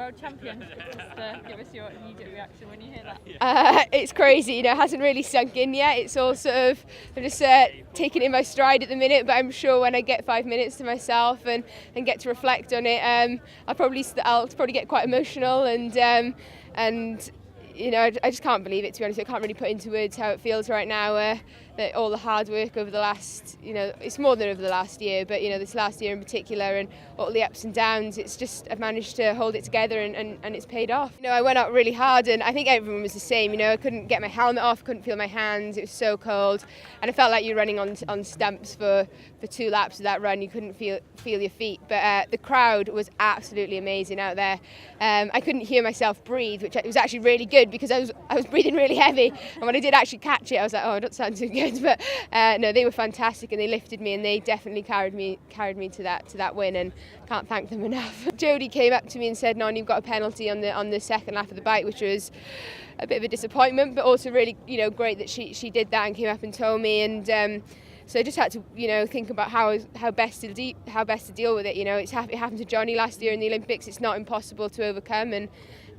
world champion. Just give us your immediate reaction when you hear that. It's crazy, it hasn't really sunk in yet. It's all sort of, I'm just taking it in my stride at the minute, but I'm sure when I get 5 minutes to myself and get to reflect on it, I'll probably get quite emotional and I just can't believe it, to be honest. I can't really put into words how it feels right now, that all the hard work over the last, it's more than over the last year, but this last year in particular and all the ups and downs, it's just, I've managed to hold it together and it's paid off. I went out really hard and I think everyone was the same, I couldn't get my helmet off, couldn't feel my hands, it was so cold and I felt like you're running on stumps for 2 laps of that run, you couldn't feel your feet, but the crowd was absolutely amazing out there. I couldn't hear myself breathe, which was actually really good because I was breathing really heavy, and when I did actually catch it I was like, oh, I don't sound too good, but no, they were fantastic and they lifted me and they definitely carried me to that win, and can't thank them enough. Jodie came up to me and said, "Non, you've got a penalty on the second lap of the bike," which was a bit of a disappointment, but also really great that she did that and came up and told me, and so I just had to think about how best to deal with it. It happened to Johnny last year in the Olympics. It's not impossible to overcome,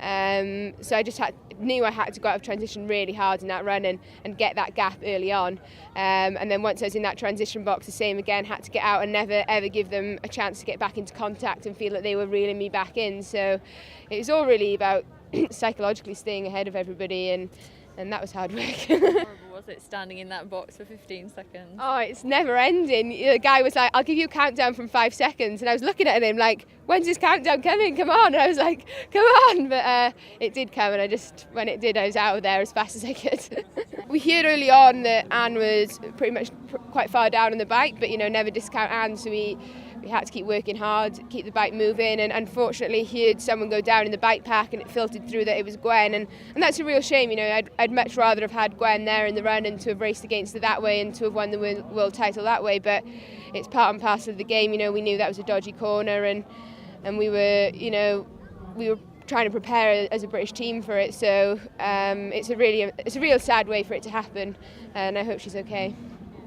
and so I just knew I had to go out of transition really hard in that run and get that gap early on, and then once I was in that transition box, the same again, had to get out and never ever give them a chance to get back into contact and feel that they were reeling me back in. So it was all really about psychologically staying ahead of everybody, and that was hard work. Horrible, was it, standing in that box for 15 seconds? Oh, it's never ending. The guy was like, "I'll give you a countdown from 5 seconds," and I was looking at him like, "When's this countdown coming? Come on!" And I was like, "Come on!" But it did come, and when it did, I was out of there as fast as I could. We heard early on that Anne was pretty much quite far down on the bike, but never discount Anne, so we had to keep working hard, keep the bike moving, and unfortunately heard someone go down in the bike pack and it filtered through that it was Gwen, and that's a real shame. I'd much rather have had Gwen there in the run and to have raced against her that way and to have won the world title that way, but it's part and parcel of the game. We knew that was a dodgy corner, and we were trying to prepare as a British team for it, so it's a real sad way for it to happen, and I hope she's okay.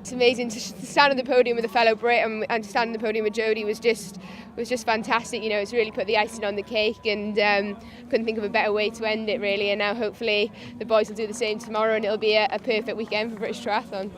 It's amazing to stand on the podium with a fellow Brit and to stand on the podium with Jodie was just fantastic. It's really put the icing on the cake, and couldn't think of a better way to end it really. And now hopefully the boys will do the same tomorrow, and it'll be a perfect weekend for British Triathlon.